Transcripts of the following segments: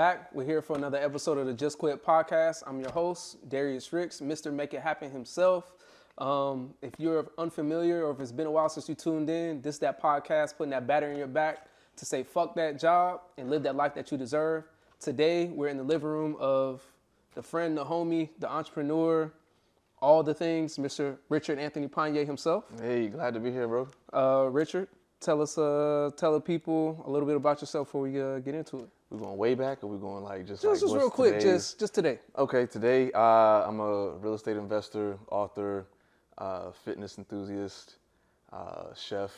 back. We're here for another episode of the Just Quit podcast. I'm your host, Darius Ricks, Mr. Make It Happen himself. If you're unfamiliar or if it's been a while since you tuned in, this is that podcast putting that batter in your back to say fuck that job and live that life that you deserve. Today, we're in the living room of the friend, the homie, the entrepreneur, all the things, Mr. Richard-Anthony Panier himself. Hey, glad to be here, bro. Richard, tell the people a little bit about yourself before we get into it. We going way back, or we going just real quick, just today. Okay, today I'm a real estate investor, author, fitness enthusiast, chef.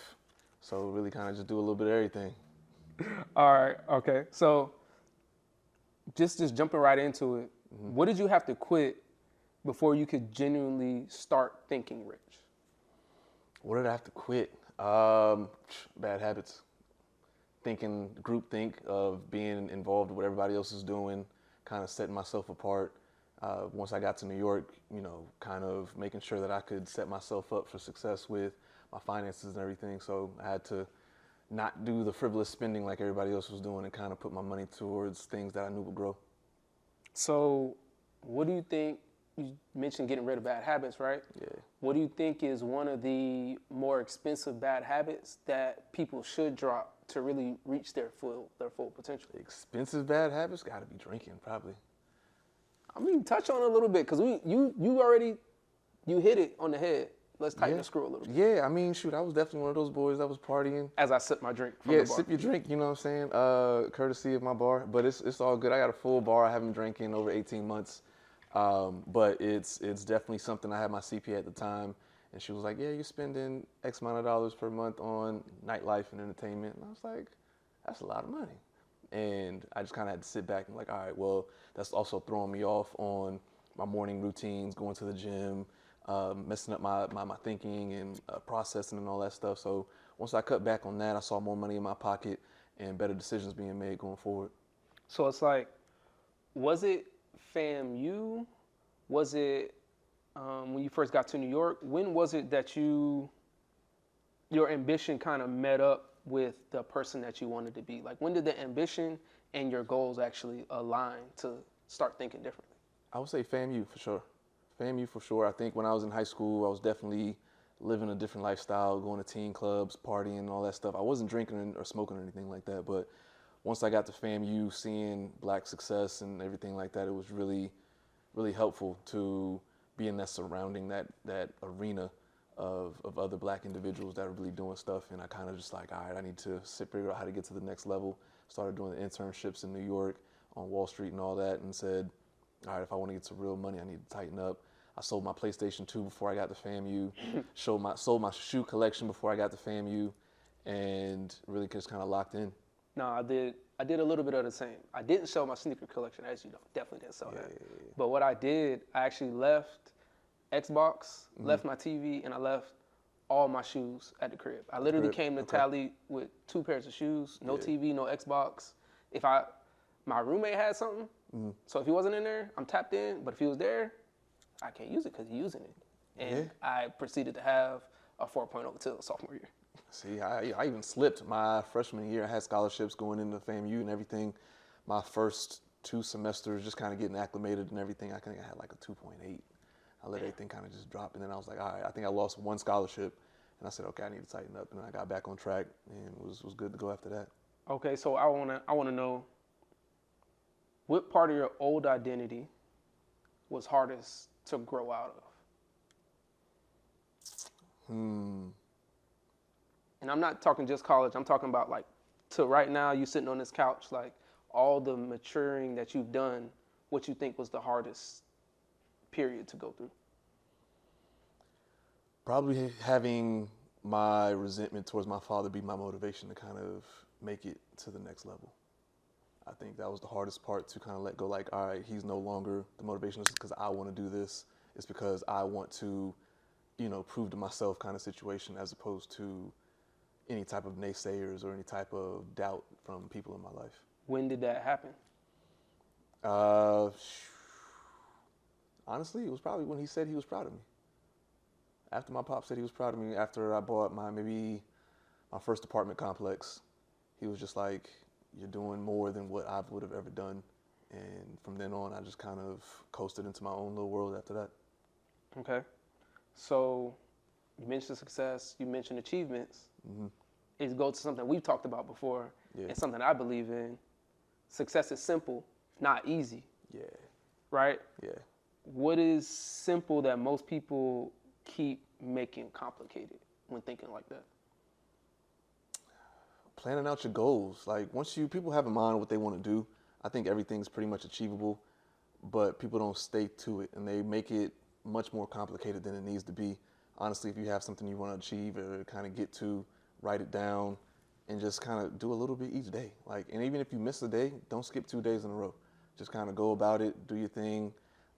So really kind of just do a little bit of everything. All right, okay. So just jumping right into it, what did you have to quit before you could genuinely start thinking rich? What did I have to quit? Bad habits. Groupthink of being involved with what everybody else is doing, kind of setting myself apart. Once I got to New York, kind of making sure that I could set myself up for success with my finances and everything. So I had to not do the frivolous spending like everybody else was doing and kind of put my money towards things that I knew would grow. So what do you think? You mentioned getting rid of bad habits, right? Yeah. What do you think is one of the more expensive bad habits that people should drop to really reach their full potential? Expensive bad habits? Got to be drinking, probably. I mean, touch on it a little bit, because you hit it on the head. Let's tighten the screw a little bit. Yeah, I mean, shoot, I was definitely one of those boys that was partying. As I sip my drink from the bar. Sip your drink, you know what I'm saying? Courtesy of my bar. But it's all good. I got a full bar. I haven't drank in over 18 months. But it's definitely something. I had my CPA at the time, and she was like, yeah, you're spending X amount of dollars per month on nightlife and entertainment. And I was like, that's a lot of money. And I just kind of had to sit back and all right, well, that's also throwing me off on my morning routines, going to the gym, messing up my thinking and processing and all that stuff. So once I cut back on that, I saw more money in my pocket and better decisions being made going forward. So it's like, was it FAMU? Was it when you first got to New York? When was it that your ambition kind of met up with the person that you wanted to be? Like, when did the ambition and your goals actually align to start thinking differently? I would say FAMU for sure. FAMU for sure. I think when I was in high school, I was definitely living a different lifestyle, going to teen clubs, partying, and all that stuff. I wasn't drinking or smoking or anything like that, but once I got to FAMU, seeing Black success and everything like that, it was really, really helpful to be in that surrounding, that arena of other Black individuals that are really doing stuff. And I kind of just all right, I need to figure out how to get to the next level. Started doing the internships in New York on Wall Street and all that, and said, all right, if I want to get to real money, I need to tighten up. I sold my PlayStation 2 before I got to FAMU, sold my shoe collection before I got to FAMU, and really just kind of locked in. No, I did a little bit of the same. I didn't sell my sneaker collection, as you know. Definitely didn't sell that. Yeah. But what I did, I actually left Xbox, left my TV, and I left all my shoes at the crib. I literally came to Tally with 2 pairs of shoes, no TV, no Xbox. My roommate had something, so if he wasn't in there, I'm tapped in. But if he was there, I can't use it because he's using it. And I proceeded to have a 4.0 till sophomore year. See, I even slipped my freshman year. I had scholarships going into FAMU and everything. My first 2 semesters, just kind of getting acclimated and everything, I think I had a 2.8. I let everything kind of just drop, and then I was like, all right, I think I lost 1 scholarship, and I said, okay, I need to tighten up, and then I got back on track, and was good to go after that. Okay, so I wanna know, what part of your old identity was hardest to grow out of? And I'm not talking just college. I'm talking about to right now, you sitting on this couch, all the maturing that you've done, what you think was the hardest period to go through? Probably having my resentment towards my father be my motivation to kind of make it to the next level. I think that was the hardest part, to kind of let go, all right, he's no longer the motivation. It's because I want to do this. It's because I want to, prove to myself kind of situation, as opposed to any type of naysayers or any type of doubt from people in my life. When did that happen? Honestly, it was probably when he said he was proud of me. After my pop said he was proud of me, after I bought my first apartment complex, he was just like, you're doing more than what I would have ever done And from then on, I just kind of coasted into my own little world after that. Okay. So you mentioned success, you mentioned achievements. Mm-hmm. It goes to something we've talked about before, and something I believe in. Success is simple, not easy. Yeah. Right? Yeah. What is simple that most people keep making complicated when thinking like that? Planning out your goals. Like once people have in mind what they want to do, I think everything's pretty much achievable, but people don't stay to it and they make it much more complicated than it needs to be. Honestly, if you have something you want to achieve or kind of get to, write it down and just kind of do a little bit each day. Like, and even if you miss a day, don't skip 2 days in a row. Just kind of go about it, do your thing,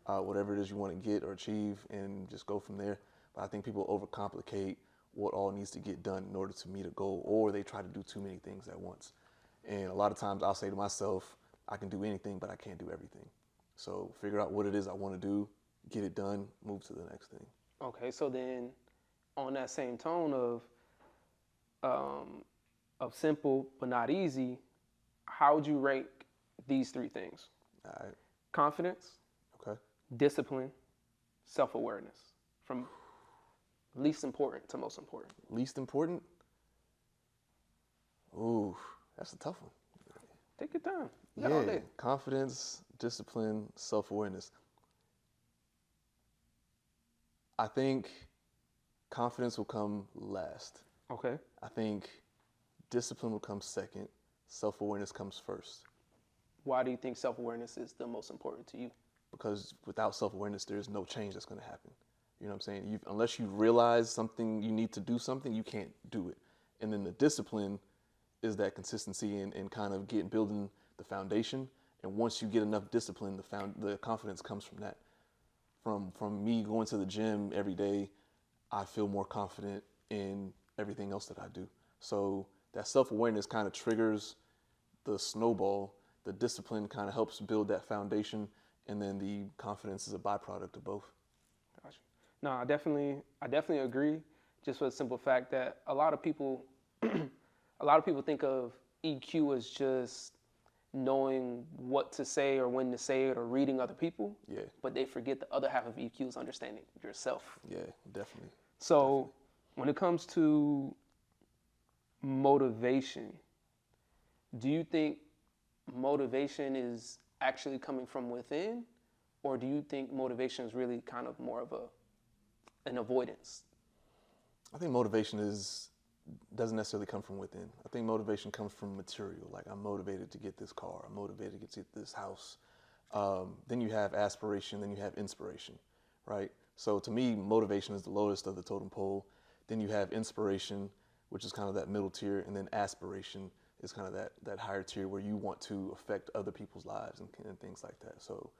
whatever it is you want to get or achieve, and just go from there. But I think people overcomplicate what all needs to get done in order to meet a goal, or they try to do too many things at once. And a lot of times I'll say to myself, I can do anything, but I can't do everything. So figure out what it is I want to do, get it done, move to the next thing. Okay, so then on that same tone of simple but not easy, how would you rank these 3 things? All right. Confidence, Okay. discipline, self-awareness, from least important to most important. Least important? Ooh, that's a tough one. Take your time. You got all day. Confidence, discipline, self-awareness. I think confidence will come last. Okay. I think discipline will come second. Self-awareness comes first. Why do you think self-awareness is the most important to you? Because without self-awareness, there's no change that's going to happen. You know what I'm saying? Unless you realize something, you need to do something, you can't do it. And then the discipline is that consistency and kind of building the foundation. And once you get enough discipline, the confidence comes from that. From me going to the gym every day, I feel more confident in everything else that I do. So that self-awareness kind of triggers the snowball. The discipline kind of helps build that foundation, and then the confidence is a byproduct of both. Gotcha. No, I definitely agree. Just for the simple fact that a lot of people think of EQ as just knowing what to say or when to say it or reading other people. Yeah. But they forget the other half of EQ is understanding yourself. Yeah, definitely. So when it comes to motivation, do you think motivation is actually coming from within, or do you think motivation is really kind of more of an avoidance? I think motivation doesn't necessarily come from within. I think motivation comes from material. Like I'm motivated to get this car. I'm motivated to get this house. Then you have aspiration. Then you have inspiration, right? So to me, motivation is the lowest of the totem pole. Then you have inspiration, which is kind of that middle tier, and then aspiration is kind of that higher tier where you want to affect other people's lives and things like that. So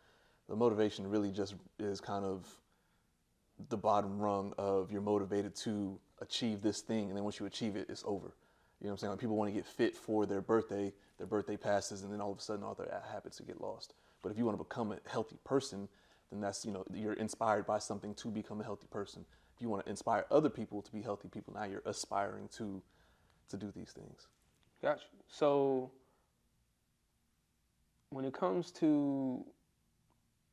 the motivation really just is kind of the bottom rung of you're motivated to achieve this thing, and then once you achieve it, it's over. You know what I'm saying? Like people want to get fit for their birthday passes, and then all of a sudden all their habits get lost. But if you want to become a healthy person, then that's, you're inspired by something to become a healthy person. If you want to inspire other people to be healthy people, now you're aspiring to do these things. Gotcha. So when it comes to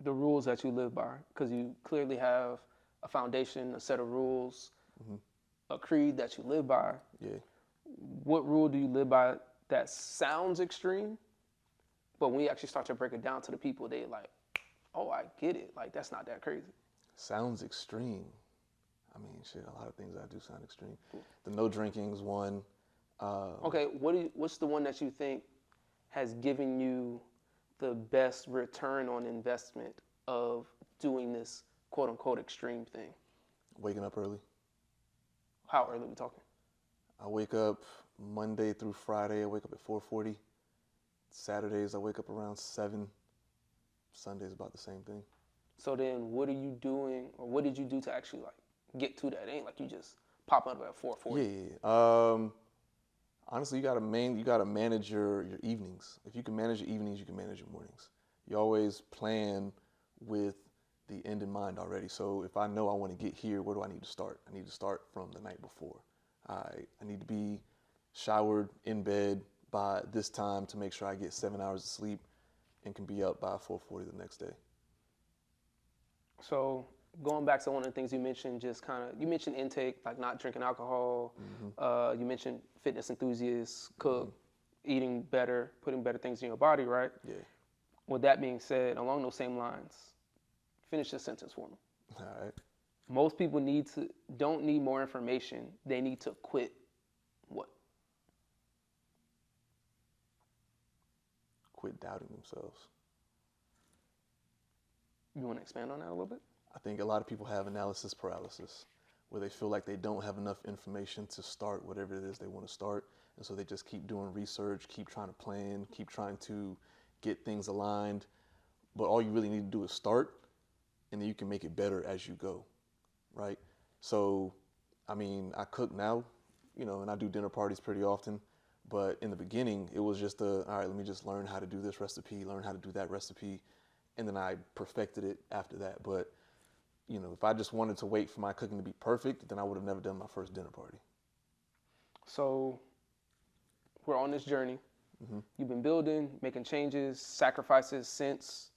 the rules that you live by, because you clearly have a foundation, a set of rules, a creed that you live by. Yeah. What rule do you live by that sounds extreme, but when you actually start to break it down to the people, they like, oh, I get it. Like, that's not that crazy. Sounds extreme. I mean, shit, a lot of things I do sound extreme. The no drinking is one. Okay, what's the one that you think has given you the best return on investment of doing this quote unquote extreme thing? Waking up early. How early are we talking? I wake up Monday through Friday. I wake up at 4:40. Saturdays I wake up around 7. Sundays about the same thing. So then, what are you doing, or what did you do to actually like get to that? It ain't like you just pop up at 4:40. Yeah. Honestly, you gotta manage your evenings. If you can manage your evenings, you can manage your mornings. You always plan with the end in mind already. So if I know I want to get here, where do I need to start? I need to start from the night before. I need to be showered, in bed by this time to make sure I get 7 hours of sleep. and can be up by 4:40 the next day. So going back to one of the things you mentioned, you mentioned intake, like not drinking alcohol. You mentioned fitness enthusiasts, cook, eating better, putting better things in your body, right? Yeah. With that being said, along those same lines, finish this sentence for me. All right. Most people don't need more information. They need to quit what? Quit doubting themselves. You want to expand on that a little bit? I think a lot of people have analysis paralysis, where they feel like they don't have enough information to start whatever it is they want to start. And so they just keep doing research, keep trying to plan, keep trying to get things aligned. But all you really need to do is start, and then you can make it better as you go, right? So, I mean, I cook now, and I do dinner parties pretty often. But in the beginning, it was just all right, let me just learn how to do this recipe, learn how to do that recipe. And then I perfected it after that. But, if I just wanted to wait for my cooking to be perfect, then I would have never done my first dinner party. So we're on this journey. You've been building, making changes, sacrifices since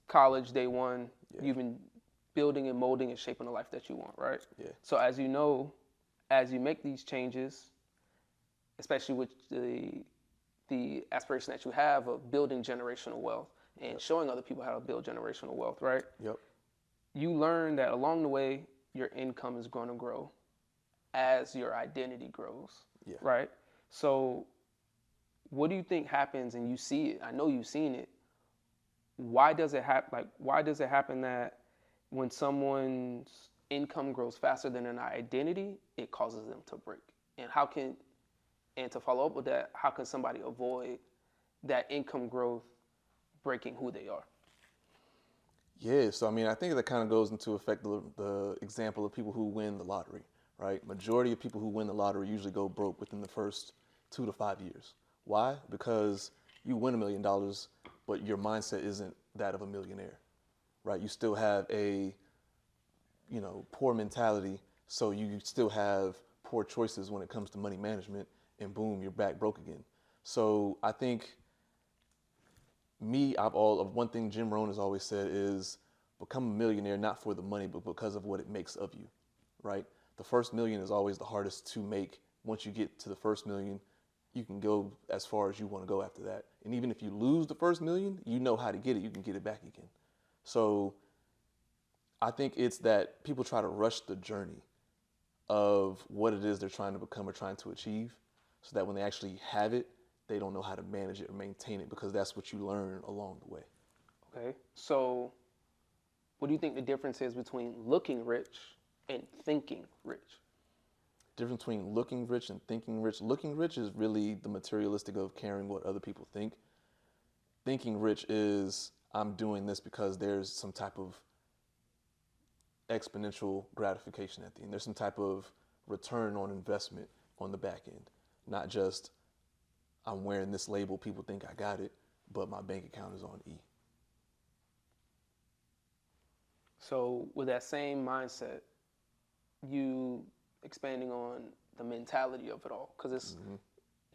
college day one. Yeah. You've been building and molding and shaping the life that you want, right? Yeah. So as you know, as you make these changes, especially with the aspiration that you have of building generational wealth and showing other people how to build generational wealth, right? Yep. You learn that along the way, your income is going to grow as your identity grows, right? So what do you think happens, and you see it, I know you've seen it, why does it happen that when someone's income grows faster than their identity, it causes them to break? And to follow up with that, how can somebody avoid that income growth breaking who they are? Yeah, so I mean, I think that kind of goes into effect the example of people who win the lottery, right? Majority of people who win the lottery usually go broke within the first 2 to 5 years. Why? Because you win $1 million, but your mindset isn't that of a millionaire, right? You still have a, poor mentality, so you still have poor choices when it comes to money management, and boom, you're back broke again. So I think one thing Jim Rohn has always said is become a millionaire not for the money, but because of what it makes of you, right? The first million is always the hardest to make. Once you get to the first million, you can go as far as you want to go after that. And even if you lose the first million, you know how to get it. You can get it back again. So I think it's that people try to rush the journey of what it is they're trying to become or trying to achieve, so that when they actually have it, they don't know how to manage it or maintain it, because that's what you learn along the way. Okay, so what do you think the difference is between looking rich and thinking rich? Difference between looking rich and thinking rich. Looking rich is really the materialistic of caring what other people think. Thinking rich is I'm doing this because there's some type of exponential gratification at the end. There's some type of return on investment on the back end. Not just I'm wearing this label, people think I got it, but my bank account is on E. So with that same mindset, you expanding on the mentality of it all, because it's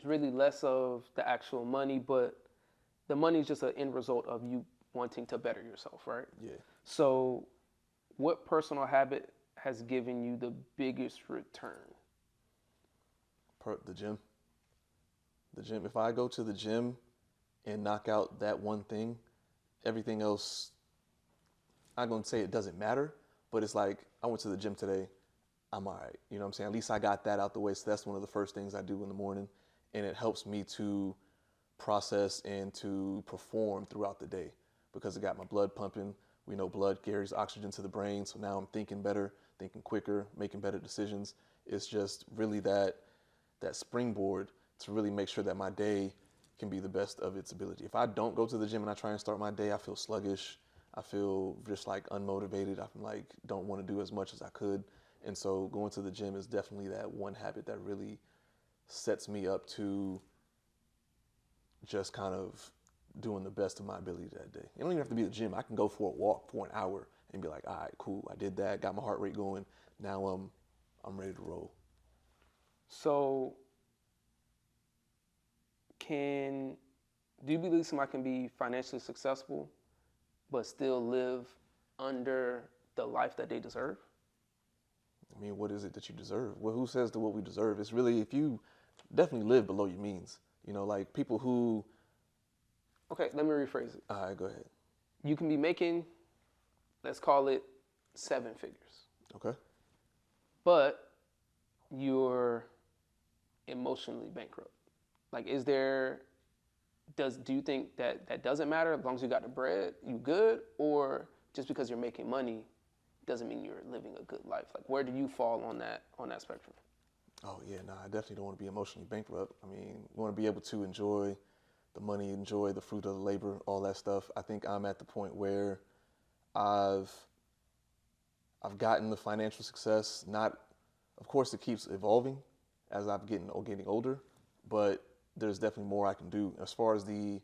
really less of the actual money, but the money is just an end result of you wanting to better yourself, right? Yeah. So what personal habit has given you the biggest return? The gym. The gym. If I go to the gym and knock out that one thing, everything else, I'm going to say it doesn't matter, but it's like I went to the gym today, I'm all right. You know what I'm saying? At least I got that out the way. So that's one of the first things I do in the morning. And it helps me to process and to perform throughout the day, because it got my blood pumping. We know blood carries oxygen to the brain. So now I'm thinking better, thinking quicker, making better decisions. It's just really that springboard to really make sure that my day can be the best of its ability. If I don't go to the gym and I try and start my day, I feel sluggish. I feel just like unmotivated. I'm like, don't want to do as much as I could. And so going to the gym is definitely that one habit that really sets me up to just kind of doing the best of my ability that day. It don't even have to be the gym. I can go for a walk for an hour and be like, all right, cool, I did that, got my heart rate going. Now I'm ready to roll. So can Do you believe somebody can be financially successful but still live under the life that they deserve? I mean, what is it that you deserve? Well, who says that what we deserve? It's really, if you definitely live below your means, you know, like people who. Okay, let me rephrase it. All right, go ahead. You can be making, let's call it 7 figures. Okay. But you're emotionally bankrupt. Like, do you think that doesn't matter as long as you got the bread, you good? Or just because you're making money doesn't mean you're living a good life? Like, where do you fall on that spectrum? Oh yeah, no, I definitely don't want to be emotionally bankrupt. I mean, we want to be able to enjoy the money, enjoy the fruit of the labor, all that stuff. I think I'm at the point where I've gotten the financial success. Not, of course, it keeps evolving as I'm getting older, but there's definitely more I can do. As far as the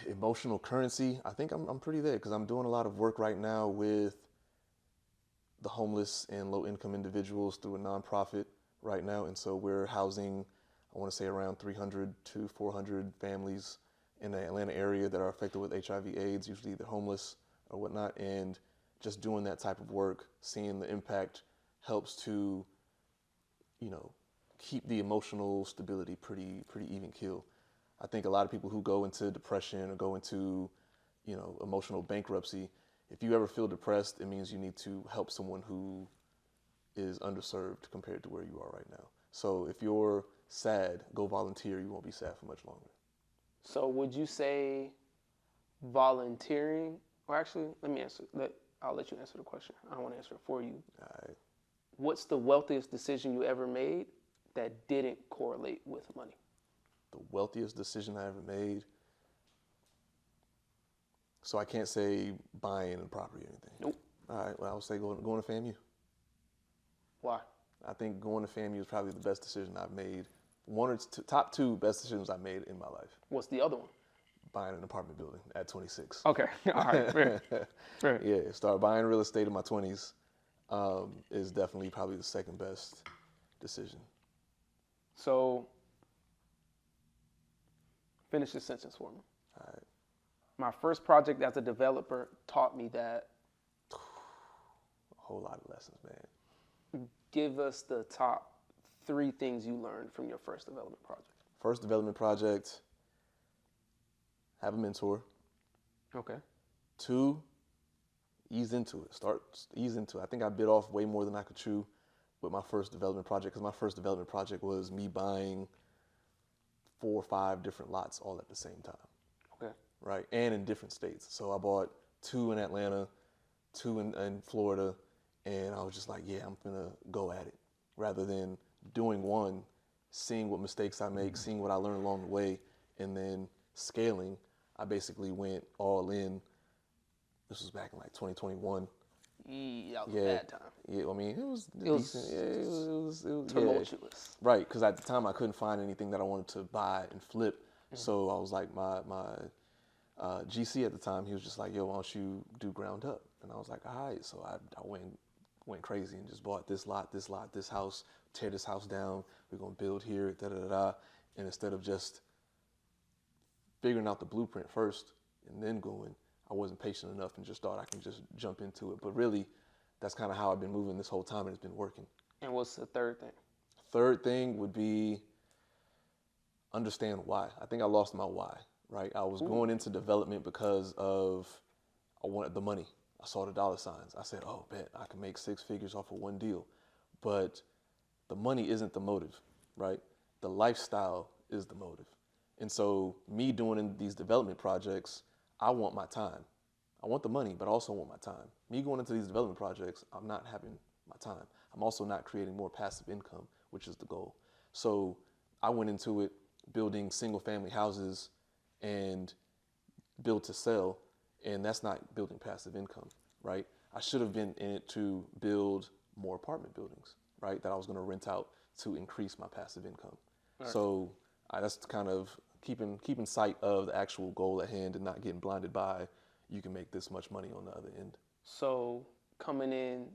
emotional currency, I think I'm pretty there because I'm doing a lot of work right now with the homeless and low-income individuals through a nonprofit right now. And so we're housing, I want to say around 300 to 400 families in the Atlanta area that are affected with HIV/AIDS, usually they're homeless or whatnot. And just doing that type of work, seeing the impact helps to, you know, keep the emotional stability pretty even keel. I think a lot of people who go into depression or go into, you know, emotional bankruptcy, if you ever feel depressed, it means you need to help someone who is underserved compared to where you are right now. So if you're sad, go volunteer. You won't be sad for much longer. So would you say volunteering, or actually, I'll let you answer the question. I don't want to answer it for you. All right. What's the wealthiest decision you ever made that didn't correlate with money? The wealthiest decision I ever made. So I can't say buying a property or anything. Nope. All right. Well, I would say going to FAMU. Why? I think going to FAMU is probably the best decision I've made. Top two best decisions I've made in my life. What's the other one? Buying an apartment building at 26. Okay. All right. Fair. Yeah. Start buying real estate in my 20s is definitely probably the second best decision. So finish this sentence for me. All right. My first project as a developer taught me that. A whole lot of lessons, man. Give us the top 3 things you learned from your first development project. First development project, have a mentor. Okay. 2, ease into it. Ease into it. I think I bit off way more than I could chew with my first development project, because my first development project was me buying 4 or 5 different lots all at the same time. Okay. Right, and in different states. So I bought 2 in Atlanta, 2 in Florida, and I was just like, yeah, I'm gonna go at it. Rather than doing one, seeing what mistakes I make, seeing what I learned along the way, and then scaling, I basically went all in. This was back in like 2021. Yeah, that was a bad time. Yeah, I mean, it was decent. It was tumultuous. Yeah. Right, because at the time I couldn't find anything that I wanted to buy and flip. Mm-hmm. So I was like, my GC at the time, he was just like, yo, why don't you do ground up? And I was like, all right. So I went crazy and just bought this lot, this house, tear this house down. We're going to build here, da-da-da-da. And instead of just figuring out the blueprint first and then going, I wasn't patient enough and just thought I can just jump into it. But really, that's kind of how I've been moving this whole time, and it's been working. And what's the third thing? Third thing would be understand why. I think I lost my why, right? I was going into development because I wanted the money. I saw the dollar signs. I said, oh, bet I can make 6 figures off of one deal. But the money isn't the motive, right? The lifestyle is the motive. And so me doing these development projects, I want my time. I want the money, but I also want my time. Me going into these development projects, I'm not having my time. I'm also not creating more passive income, which is the goal. So I went into it building single family houses and build to sell, and that's not building passive income, right? I should have been in it to build more apartment buildings, right? That I was going to rent out to increase my passive income. Right. So that's kind of keeping sight of the actual goal at hand and not getting blinded by, you can make this much money on the other end. So coming in,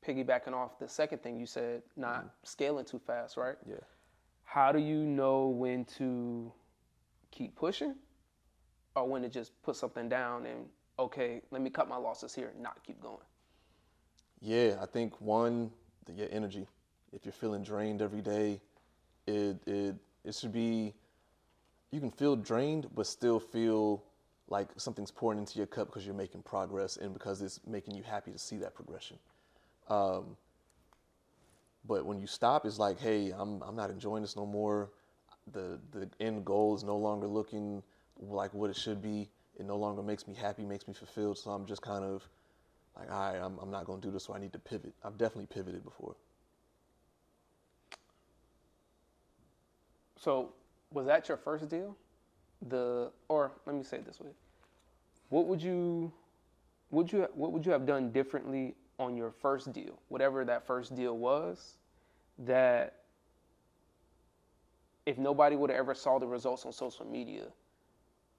piggybacking off the second thing you said, not scaling too fast, right? Yeah. How do you know when to keep pushing, or when to just put something down and, okay, let me cut my losses here and not keep going? Yeah, I think your energy. If you're feeling drained every day, it should be, you can feel drained, but still feel like something's pouring into your cup because you're making progress and because it's making you happy to see that progression. But when you stop, it's like, hey, I'm not enjoying this no more. The end goal is no longer looking like what it should be. It no longer makes me happy, makes me fulfilled. So I'm just kind of like, all right, I'm not going to do this, so I need to pivot. I've definitely pivoted before. So was that your first deal? Or let me say it this way. What would you have done differently on your first deal, whatever that first deal was, that if nobody would have ever saw the results on social media,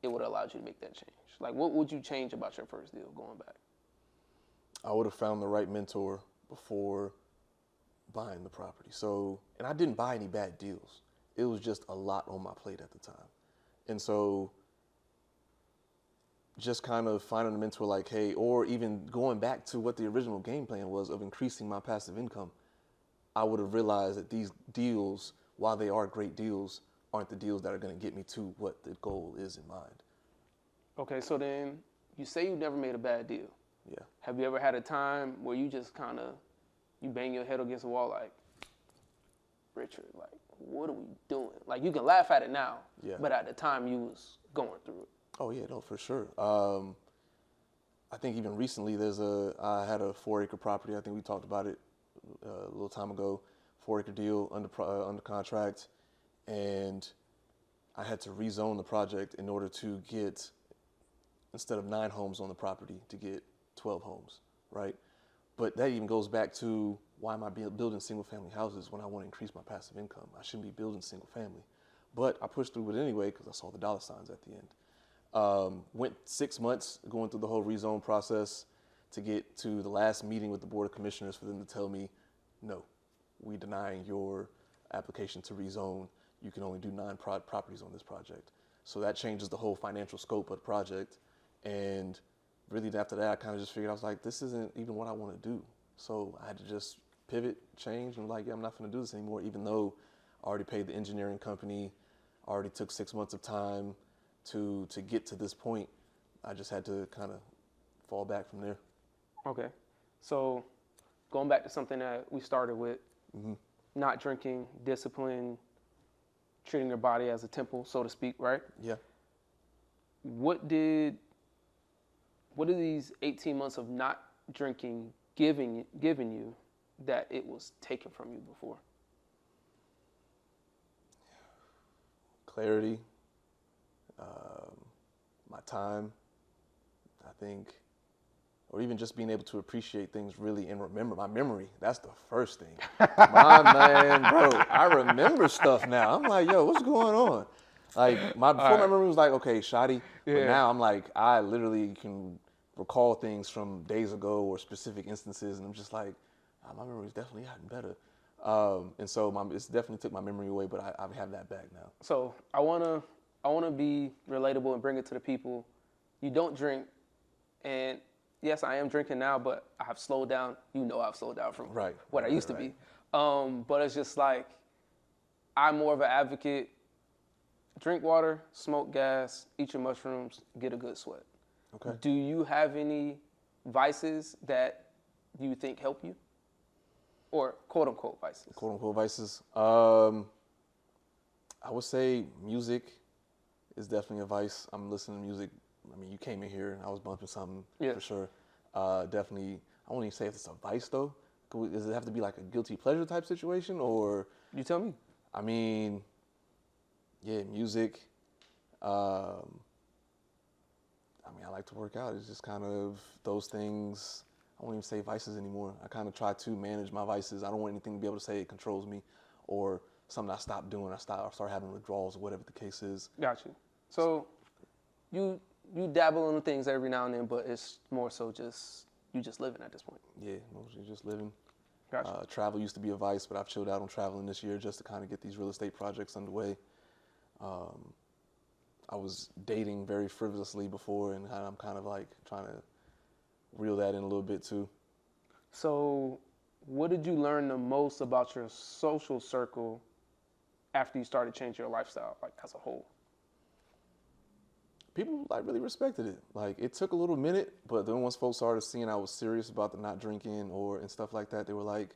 it would have allowed you to make that change? Like, what would you change about your first deal going back? I would have found the right mentor before buying the property. So, and I didn't buy any bad deals. It was just a lot on my plate at the time. And so just kind of finding a mentor like, hey, or even going back to what the original game plan was of increasing my passive income, I would have realized that these deals, while they are great deals, aren't the deals that are going to get me to what the goal is in mind. Okay, so then you say you never made a bad deal. Yeah. Have you ever had a time where you just kind of, you bang your head against the wall like, Richard, like, what are we doing? Like, you can laugh at it now, Yeah. but at the time you was going through it. Oh yeah, no, for sure. I think even recently I had a 4-acre property. I think we talked about it a little time ago. 4-acre deal under contract, and I had to rezone the project in order to get, instead of 9 homes on the property, to get 12 homes, right? But that even goes back to, why am I building single family houses when I want to increase my passive income? I shouldn't be building single family. But I pushed through it anyway because I saw the dollar signs at the end. Went 6 months going through the whole rezone process to get to the last meeting with the Board of Commissioners for them to tell me, no, we denying your application to rezone. You can only do 9 properties on this project. So that changes the whole financial scope of the project. And really after that, I kind of just figured, I was like, this isn't even what I want to do. So I had to just pivot, change, and like, yeah, I'm not going to do this anymore, even though I already paid the engineering company, already took 6 months of time to get to this point. I just had to kind of fall back from there. Okay. So going back to something that we started with, not drinking, discipline, treating your body as a temple, so to speak, right? Yeah. What did these 18 months of not drinking giving you that it was taken from you before? Clarity, my time, I think, or even just being able to appreciate things really and remember my memory. That's the first thing. My man, bro, I remember stuff now. I'm like, yo, what's going on? Like, my memory was like, okay, shoddy. Yeah. But now I'm like, I literally can recall things from days ago or specific instances, and I'm just like, my memory's definitely gotten better. And so it's definitely took my memory away, but I have that back now. So I wanna be relatable and bring it to the people. You don't drink, and yes, I am drinking now, but I have slowed down. You know, I've slowed down from what I used to be. But it's just like, I'm more of an advocate. Drink water, smoke gas, eat your mushrooms, get a good sweat. Okay. Do you have any vices that you think help you? Or quote unquote vices? Quote unquote vices. I would say music is definitely a vice. I'm listening to music. I mean, you came in here and I was bumping something for sure. Definitely, I won't even say if it's a vice though. Does it have to be like a guilty pleasure type situation, or? You tell me. I mean, yeah, music. I mean, I like to work out. It's just kind of those things. I won't even say vices anymore. I kind of try to manage my vices. I don't want anything to be able to say it controls me, or something I stop doing. I start having withdrawals, or whatever the case is. Got you. So you dabble in things every now and then, but it's more so just you just living at this point. Yeah, mostly just living. Gotcha. Travel used to be a vice, but I've chilled out on traveling this year just to kind of get these real estate projects underway. I was dating very frivolously before, and I'm kind of like trying to reel that in a little bit too. So, what did you learn the most about your social circle after you started changing your lifestyle, like as a whole? People like really respected it. Like it took a little minute, but then once folks started seeing I was serious about the not drinking and stuff like that, they were like,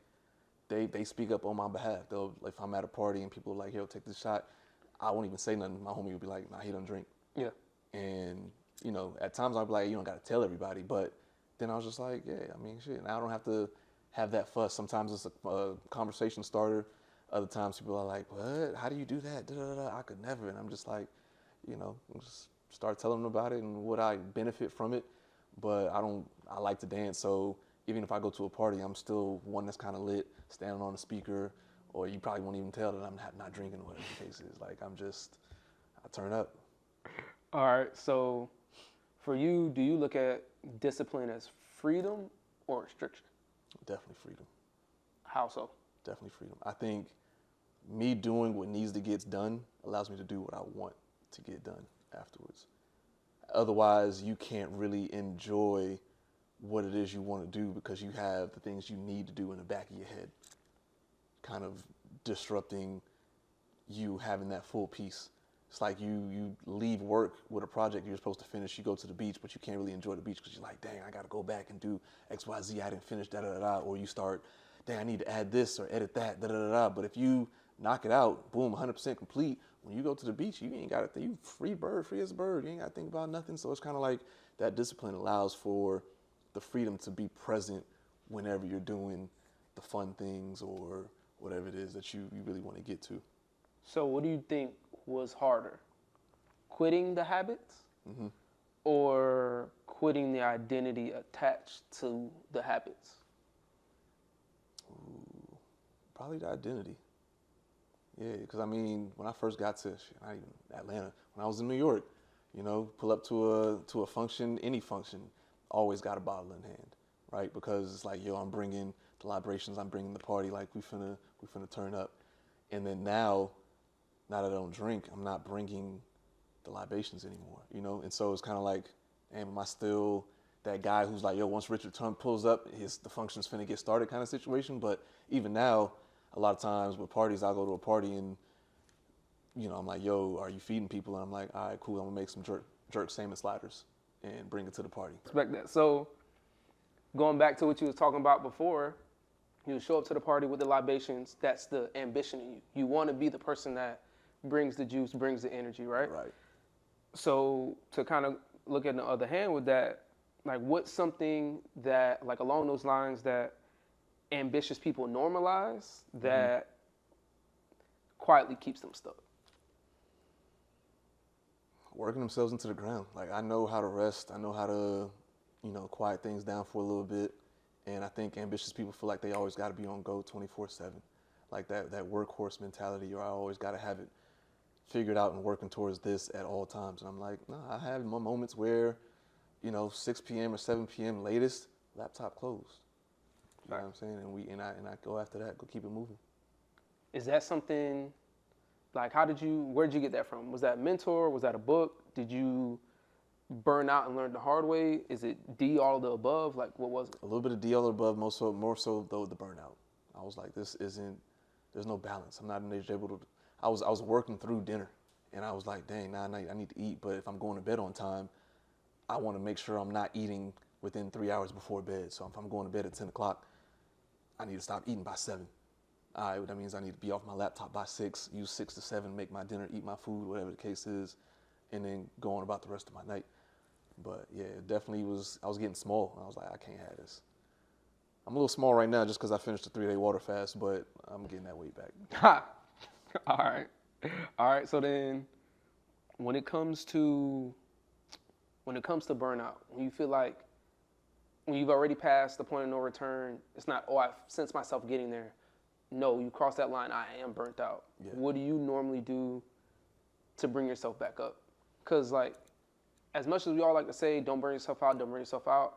they speak up on my behalf. They'll, like, if I'm at a party and people are like, "Yo, take this shot," I won't even say nothing. My homie would be like, "Nah, he don't drink." Yeah. And at times I'd be like, "You don't got to tell everybody," but then I was just like, "Yeah, I mean, shit." Now I don't have to have that fuss. Sometimes it's a conversation starter. Other times people are like, "What? How do you do that?" Da, da, da. I could never. And I'm just like, just start telling them about it and what I benefit from it. But I like to dance, so even if I go to a party, I'm still one that's kind of lit, standing on the speaker, or you probably won't even tell that I'm not drinking or whatever the case is. Like I turn up. All right, so for you, do you look at discipline as freedom or restriction? Definitely freedom. How so? Definitely freedom. I think me doing what needs to get done allows me to do what I want to get done afterwards. Otherwise, you can't really enjoy what it is you want to do because you have the things you need to do in the back of your head, kind of disrupting you having that full piece. It's like you leave work with a project you're supposed to finish, you go to the beach, but you can't really enjoy the beach because you're like, dang, I got to go back and do X, Y, Z, I didn't finish, da, da, da, da. Or you start, dang, I need to add this or edit that, da, da, da, da. But if you knock it out, boom, 100% complete, when you go to the beach, you ain't got to, you free as a bird. You ain't got to think about nothing. So it's kind of like that discipline allows for the freedom to be present whenever you're doing the fun things or whatever it is that you really want to get to. So what do you think was harder? Quitting the habits or quitting the identity attached to the habits? Ooh, probably the identity. Yeah, because I mean, when I first got to not even Atlanta, when I was in New York, pull up to a function, any function, always got a bottle in hand, right? Because it's like, yo, I'm bringing the libations, I'm bringing the party, like we finna turn up. And then now that I don't drink, I'm not bringing the libations anymore, And so it's kind of like, am I still that guy who's like, yo, once Richard-Anthony pulls up, the function's finna get started kind of situation. But even now, a lot of times with parties, I'll go to a party and, I'm like, yo, are you feeding people? And I'm like, all right, cool, I'm gonna make some jerk salmon sliders and bring it to the party. Respect that. So going back to what you was talking about before, you show up to the party with the libations. That's the ambition in you. You want to be the person that brings the juice, brings the energy, right? Right. So to kind of look at the other hand with that, like what's something that, like along those lines, that ambitious people normalize that quietly keeps them stuck? Working themselves into the ground. Like I know how to rest. I know how to, quiet things down for a little bit. And I think ambitious people feel like they always got to be on go 24/7. Like that workhorse mentality, or I always got to have it figured out and working towards this at all times. And I'm like, no, I have my moments where, 6 p.m. or 7 p.m. latest, laptop closed. You know what I'm saying? And I go after that, go keep it moving. Is that something, like where'd you get that from? Was that a mentor? Was that a book? Did you burn out and learn the hard way? Is it D, all of the above? Like what was it? A little bit of D, all of the above, more so though the burnout. I was like, there's no balance. I'm not able to, I was working through dinner and I was like, dang, I need to eat, but if I'm going to bed on time, I want to make sure I'm not eating within 3 hours before bed. So if I'm going to bed at 10 o'clock, I need to stop eating by 7. All right, that means I need to be off my laptop by 6, use 6 to 7, make my dinner, eat my food, whatever the case is, and then go on about the rest of my night. But yeah, it definitely I was getting small. I was like, I can't have this. I'm a little small right now just because I finished a 3-day water fast, but I'm getting that weight back. All right. So then when it comes to burnout, when you feel like, when you've already passed the point of no return, it's not, oh, I've sensed myself getting there. No, you cross that line, I am burnt out. Yeah. What do you normally do to bring yourself back up? Because like, as much as we all like to say, don't burn yourself out,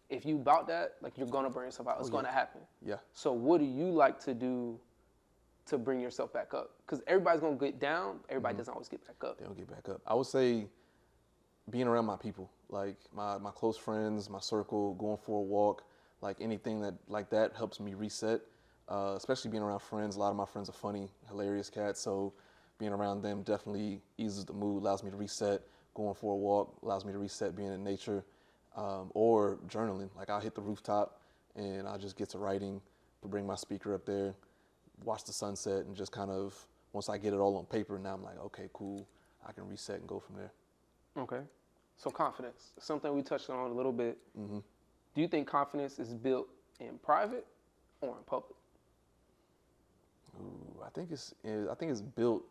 if you about that, like you're gonna burn yourself out. It's gonna happen. Yeah. So what do you like to do to bring yourself back up? Because everybody's going to get down. Everybody doesn't always get back up. They don't get back up. I would say being around my people, like my close friends, my circle, going for a walk, like anything that helps me reset. Especially being around friends. A lot of my friends are funny, hilarious cats. So being around them definitely eases the mood, allows me to reset. Going for a walk allows me to reset, being in nature. Or journaling. Like I'll hit the rooftop and I'll just get to writing, bring my speaker up there, watch the sunset, and just kind of, once I get it all on paper, now I'm like, okay, cool, I can reset and go from there. Okay. So confidence, something we touched on a little bit. Mm-hmm. Do you think confidence is built in private or in public? Ooh, I think it's built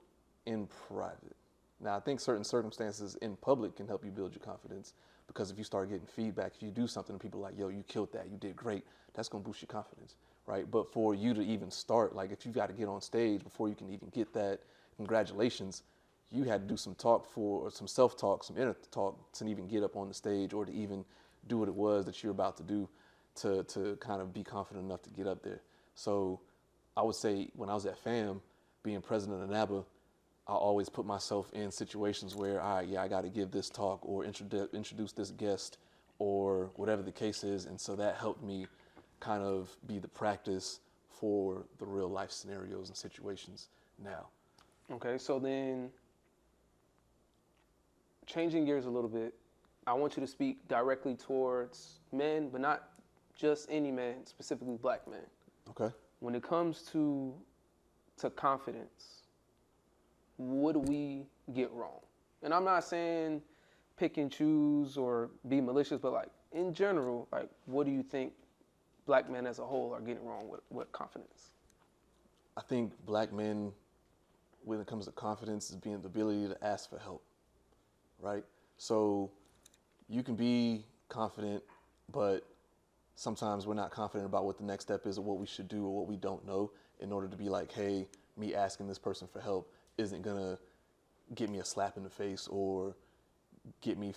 in private. Now, I think certain circumstances in public can help you build your confidence, because if you start getting feedback, if you do something and people are like, yo, you killed that, you did great, that's going to boost your confidence, right? But for you to even start, like if you got to get on stage before you can even get that, congratulations, you had to do some some self-talk, some inner talk to even get up on the stage or to even do what it was that you're about to do to kind of be confident enough to get up there. So I would say when I was at FAM, being president of NABA, I always put myself in situations where, all right, yeah, I got to give this talk or introduce this guest or whatever the case is. And so that helped me kind of be the practice for the real life scenarios and situations now. Okay, so then changing gears a little bit, I want you to speak directly towards men, but not just any man, specifically black men. Okay. When it comes to confidence, what do we get wrong? And I'm not saying pick and choose or be malicious, but like in general, like what do you think black men as a whole are getting wrong with confidence? I think black men, when it comes to confidence, is being the ability to ask for help, right? So you can be confident, but sometimes we're not confident about what the next step is or what we should do or what we don't know, in order to be like, hey, me asking this person for help isn't gonna get me a slap in the face or get me,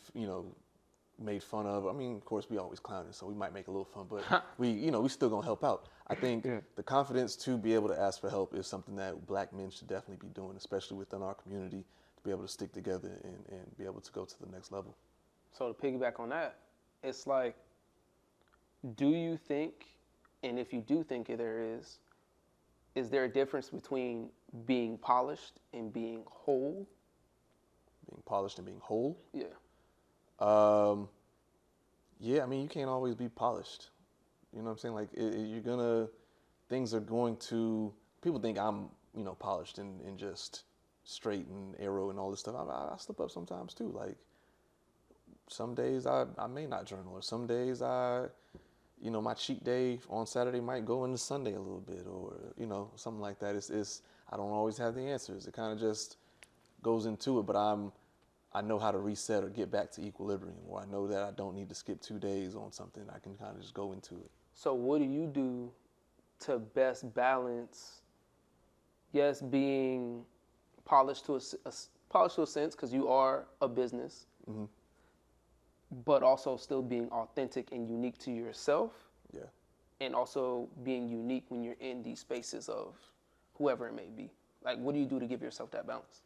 made fun of. I mean, of course, we always clowning, so we might make a little fun, but we still gonna help out. I think the confidence to be able to ask for help is something that black men should definitely be doing, especially within our community, to be able to stick together and be able to go to the next level. So to piggyback on that, it's like, do you think, and if you do think there is there a difference between being polished and being whole? Being polished and being whole? Yeah. Yeah, I mean, you can't always be polished. You know what I'm saying? Like, things are going to, people think I'm, polished and just straight and arrow and all this stuff. I slip up sometimes too. Like, some days I may not journal, or some days my cheat day on Saturday might go into Sunday a little bit, or, something like that. I don't always have the answers. It kind of just goes into it, but I know how to reset or get back to equilibrium, or I know that I don't need to skip 2 days on something. I can kind of just go into it. So what do you do to best balance, yes, being polished to a sense, because you are a business, mm-hmm. but also still being authentic and unique to yourself? Yeah. And also being unique when you're in these spaces of whoever it may be. Like, what do you do to give yourself that balance?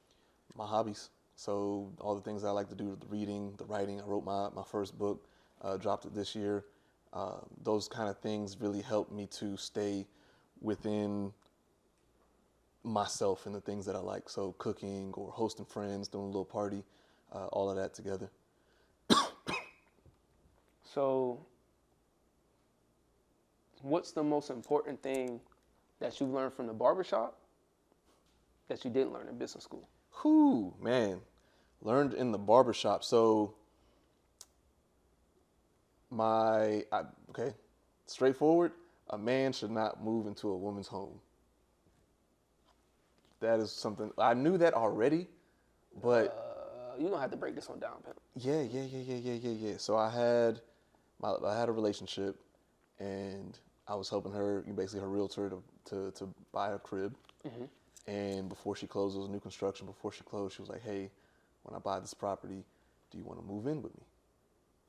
My hobbies. So all the things I like to do, the reading, the writing. I wrote my first book, dropped it this year. Those kind of things really help me to stay within myself and the things that I like. So cooking or hosting friends, doing a little party, all of that together. So what's the most important thing that you've learned from the barbershop that you didn't learn in business school? Man, learned in the barbershop. So straightforward, a man should not move into a woman's home. That is something, I knew that already, but... you don't have to break this one down, Pep. Yeah. So I had a relationship, and I was helping her, basically her realtor, to buy a crib. Mm-hmm. And before she closed, it was new construction. Before she closed, she was like, hey, when I buy this property, do you want to move in with me?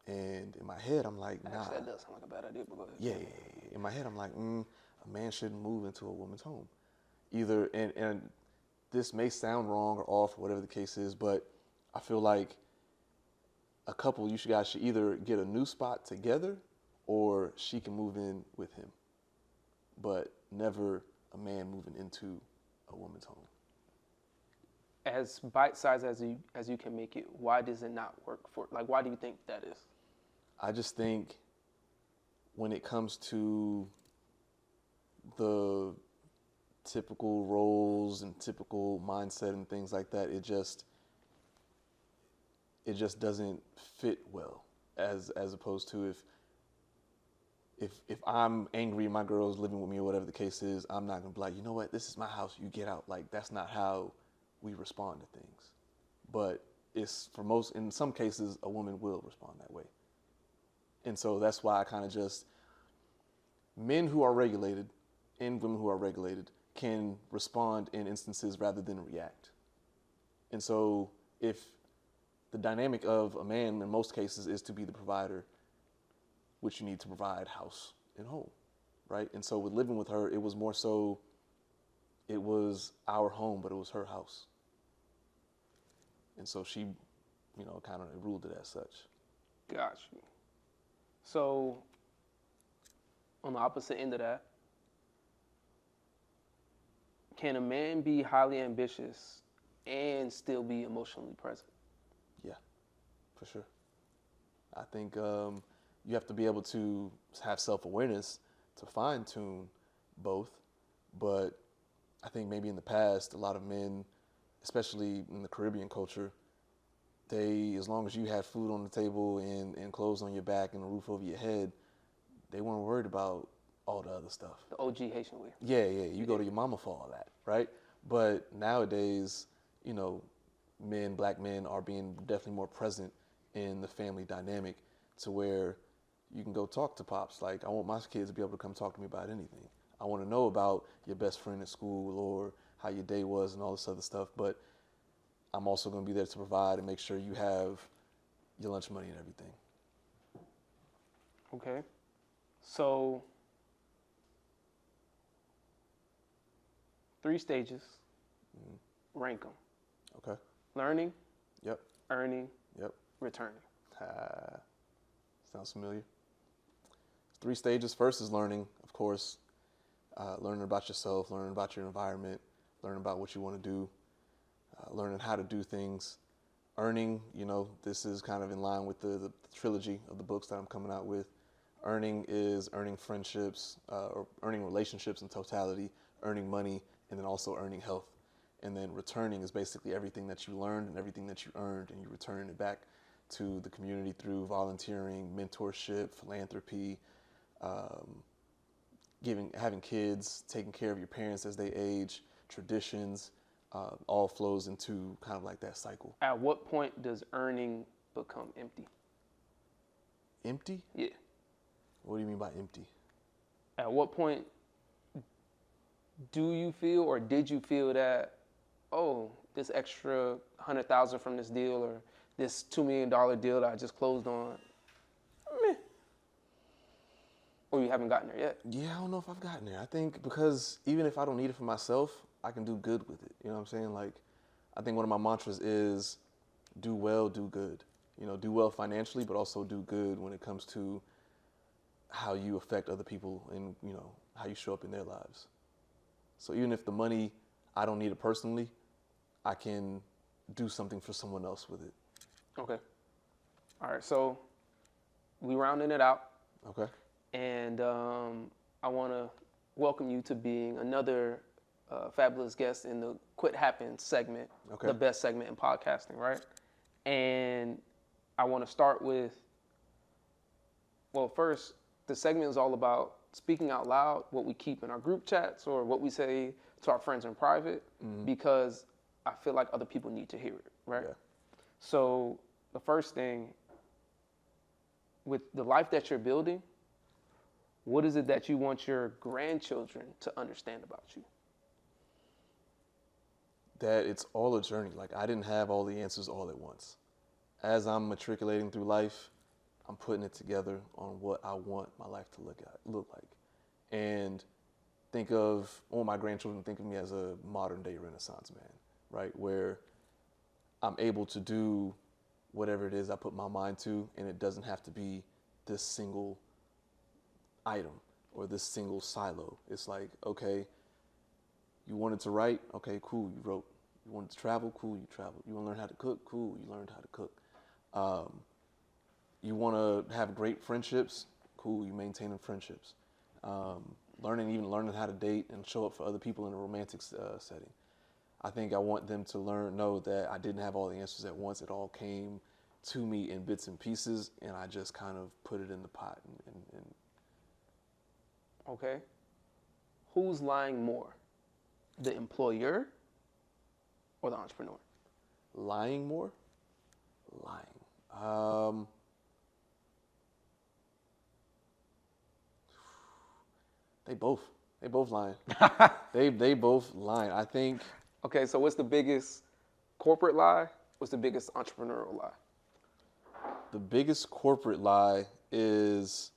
And in my head, I'm like, nah. Actually, that does sound like a bad idea, but go ahead. Yeah. In my head, I'm like, a man shouldn't move into a woman's home. Either, and this may sound wrong or off or whatever the case is, but I feel like a couple, guys should either get a new spot together or she can move in with him, but never a man moving into a woman's home. As bite-sized as you can make it, why does it not work for, like, why do you think that is? I just think when it comes to the typical roles and typical mindset and things like that, it just doesn't fit well. As opposed to if I'm angry and my girl's living with me or whatever the case is, I'm not gonna be like, you know what, this is my house, you get out. Like, that's not how we respond to things. But in some cases, a woman will respond that way. And so that's why I kind of just, men who are regulated and women who are regulated can respond in instances rather than react. And so if the dynamic of a man in most cases is to be the provider, which you need to provide house and home, right? And so with living with her, it was more so, it was our home, but it was her house. And so she, kind of ruled it as such. Got you. So on the opposite end of that, can a man be highly ambitious and still be emotionally present? Yeah, for sure. I think you have to be able to have self-awareness to fine-tune both. But I think maybe in the past, a lot of men, especially in the Caribbean culture, as long as you had food on the table and clothes on your back and a roof over your head, they weren't worried about all the other stuff. The OG Haitian way. Yeah. You go to your mama for all that, right? But nowadays, black men are being definitely more present in the family dynamic to where you can go talk to pops. Like, I want my kids to be able to come talk to me about anything. I want to know about your best friend at school or how your day was and all this other stuff. But I'm also going to be there to provide and make sure you have your lunch money and everything. Okay. So 3 stages. Rank them. Okay. Learning. Yep. Earning. Yep. Returning. Sounds familiar. 3 stages. First is learning, of course. Learning about yourself, learning about your environment, learning about what you want to do, learning how to do things. Earning, this is kind of in line with the trilogy of the books that I'm coming out with. Earning is earning friendships, or earning relationships in totality, earning money, and then also earning health. And then returning is basically everything that you learned and everything that you earned, and you return it back to the community through volunteering, mentorship, philanthropy, having kids, taking care of your parents as they age, traditions, all flows into kind of like that cycle. At what point does earning become empty? Empty? Yeah. What do you mean by empty? At what point do you feel, or did you feel that, this extra $100,000 from this deal or this $2 million deal that I just closed on, meh. Or you haven't gotten there yet? Yeah, I don't know if I've gotten there. I think because even if I don't need it for myself, I can do good with it. You know what I'm saying? Like, I think one of my mantras is do well, do good. Do well financially, but also do good when it comes to how you affect other people and, how you show up in their lives. So even if the money, I don't need it personally, I can do something for someone else with it. Okay. All right. So we rounding it out. Okay. And I want to welcome you to being another fabulous guest in the Quit Happen segment, okay. The best segment in podcasting, right? And I want to start with, first, the segment is all about speaking out loud what we keep in our group chats or what we say to our friends in private, because I feel like other people need to hear it, right? Yeah. So the first thing, with the life that you're building, what is it that you want your grandchildren to understand about you? That it's all a journey. Like, I didn't have all the answers all at once. As I'm matriculating through life, I'm putting it together on what I want my life to look like. And all my grandchildren think of me as a modern day Renaissance man, right? Where I'm able to do whatever it is I put my mind to, and it doesn't have to be this single item or this single silo. It's like, okay, you wanted to write, okay, cool, you wrote. You wanted to travel, cool, you traveled. You want to learn how to cook, cool, you learned how to cook. You want to have great friendships, cool, you maintaining friendships. Learning how to date and show up for other people in a romantic setting. I think I want them to know that I didn't have all the answers at once. It all came to me in bits and pieces, and I just kind of put it in the pot. Okay. Who's lying more, the employer or the entrepreneur? Lying more? Lying. They both lying. they both lying. I think. Okay, so what's the biggest corporate lie? What's the biggest entrepreneurial lie? The biggest corporate lie is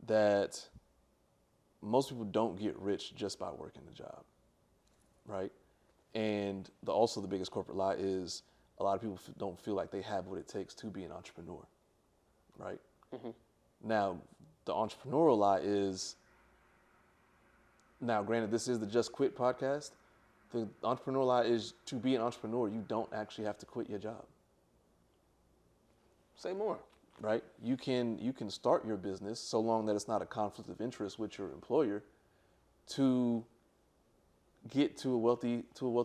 that most people don't get rich just by working the job, right? And also the biggest corporate lie is a lot of people don't feel like they have what it takes to be an entrepreneur, right? Mm-hmm. Now, the entrepreneurial lie is, now granted, this is the Just Quit podcast. The entrepreneurial lie is, to be an entrepreneur, you don't actually have to quit your job. Say more. Right? You can start your business so long that it's not a conflict of interest with your employer to get to a wealthy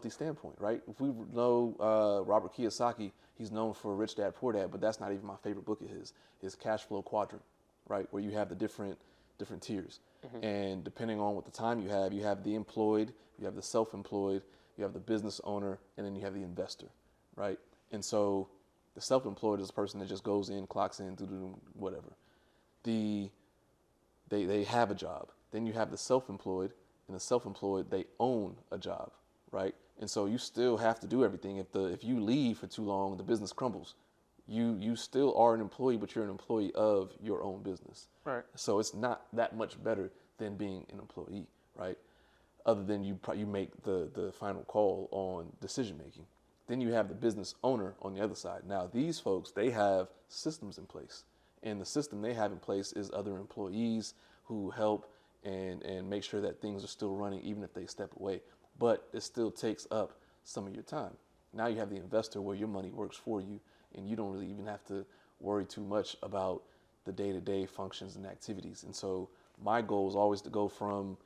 standpoint, right? If we know Robert Kiyosaki, he's known for Rich Dad Poor Dad, but that's not even my favorite book of his Cash Flow Quadrant, right? Where you have the different tiers. Mm-hmm. And depending on what the time you have the employed, you have the self-employed, you have the business owner, and then you have the investor, right? And so the self-employed is a person that just goes in, clocks in, whatever. They have a job. Then you have the self-employed, and the self-employed, they own a job, right? And so you still have to do everything. If you leave for too long, the business crumbles. You still are an employee, but you're an employee of your own business. Right. So it's not that much better than being an employee, right? Other than you make the final call on decision making. Then you have the business owner on the other side. Now, these folks, they have systems in place. And the system they have in place is other employees who help and make sure that things are still running even if they step away. But it still takes up some of your time. Now you have the investor where your money works for you, and you don't really even have to worry too much about the day-to-day functions and activities. And so my goal is always to go from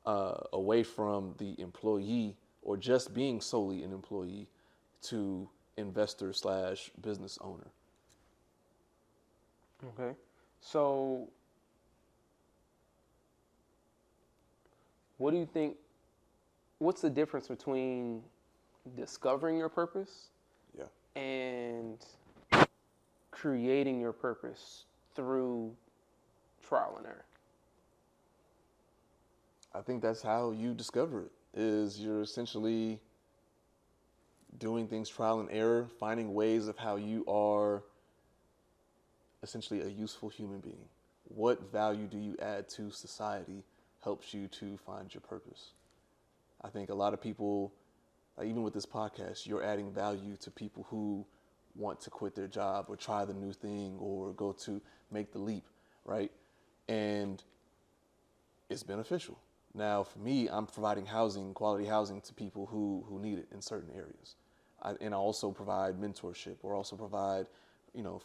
away from the employee or just being solely an employee to investor / business owner. Okay. So what do you think, what's the difference between discovering your purpose and creating your purpose through trial and error? I think that's how you discover it, is you're essentially doing things trial and error, finding ways of how you are essentially a useful human being. What value do you add to society helps you to find your purpose. I think a lot of people, even with this podcast, you're adding value to people who want to quit their job or try the new thing or go to make the leap, right? And it's beneficial. Now, for me, I'm providing housing, quality housing to people who need it in certain areas. And I also provide mentorship, or also provide,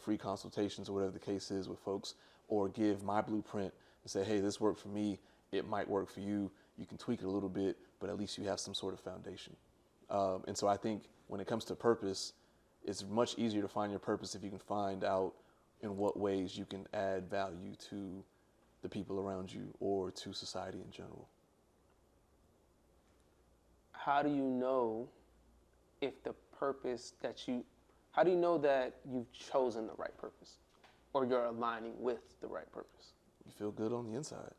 free consultations or whatever the case is with folks, or give my blueprint and say, hey, this worked for me. It might work for you. You can tweak it a little bit, but at least you have some sort of foundation. And so I think when it comes to purpose, it's much easier to find your purpose if you can find out in what ways you can add value to the people around you or to society in general. How do you know if the purpose how do you know that you've chosen the right purpose or you're aligning with the right purpose? You feel good on the inside.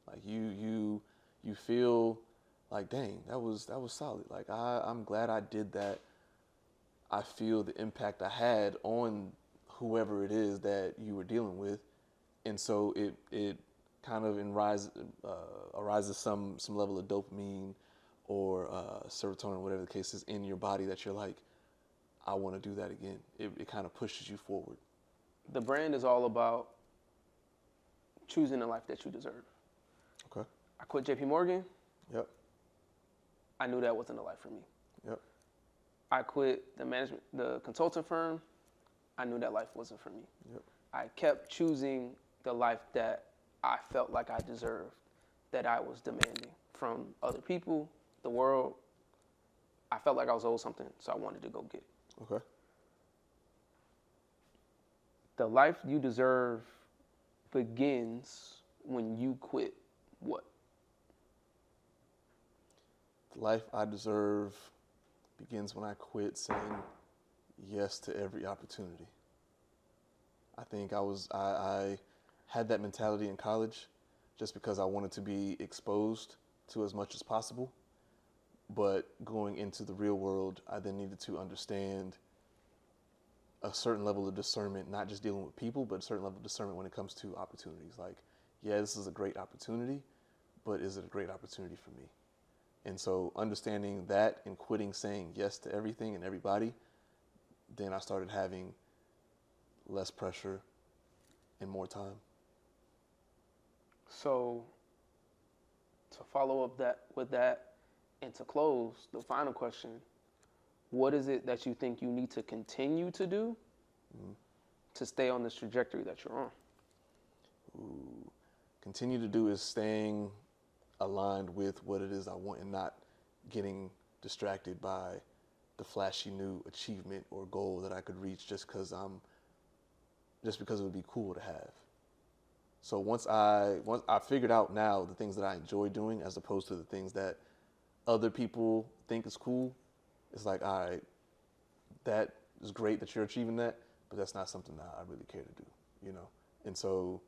Like you feel like, dang, that was solid. Like I'm glad I did that. I feel the impact I had on whoever it is that you were dealing with. And so it kind of arises some level of dopamine or serotonin, whatever the case is, in your body that you're like, I want to do that again. It kind of pushes you forward. The brand is all about choosing the life that you deserve. Okay. I quit JP Morgan. Yep. I knew that wasn't the life for me. Yep. I quit the consulting firm. I knew that life wasn't for me. Yep. I kept choosing the life that I felt like I deserved, that I was demanding from other people, the world. I felt like I was owed something, so I wanted to go get it. Okay. The life you deserve begins when you quit what? The life I deserve begins when I quit saying yes to every opportunity. I think I had that mentality in college just because I wanted to be exposed to as much as possible. But going into the real world, I then needed to understand a certain level of discernment, not just dealing with people, but a certain level of discernment when it comes to opportunities. Like, yeah, this is a great opportunity, but is it a great opportunity for me? And so understanding that and quitting saying yes to everything and everybody, then I started having less pressure and more time. So to follow up with that and to close, the final question, what is it that you think you need to continue to do to stay on this trajectory that you're on? Continue to do is staying aligned with what it is I want and not getting distracted by the flashy new achievement or goal that I could reach just because it would be cool to have. So once I figured out now the things that I enjoy doing as opposed to the things that other people think is cool, it's like, all right, that is great that you're achieving that, but that's not something that I really care to do, you know? And so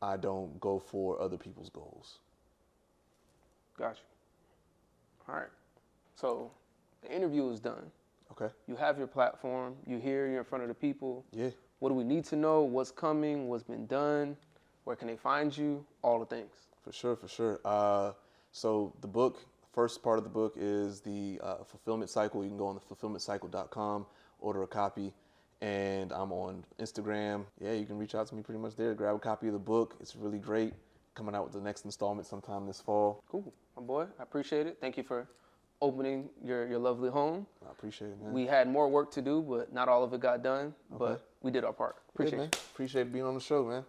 I don't go for other people's goals. Gotcha. All right. So the interview is done. Okay. You have your platform. You're here. You're in front of the people. Yeah. What do we need to know? What's coming? What's been done? Where can they find you? All the things. For sure, for sure. So the book, first part of the book is the fulfillment cycle. You can go on the fulfillmentcycle.com, order a copy, and I'm on Instagram. Yeah, you can reach out to me pretty much there. Grab a copy of the book. It's really great. Coming out with the next installment sometime this fall. Cool, my boy. I appreciate it. Thank you for opening your lovely home. I appreciate it, man. We had more work to do, but not all of it got done. Okay. But we did our part. Appreciate it. Appreciate being on the show, man.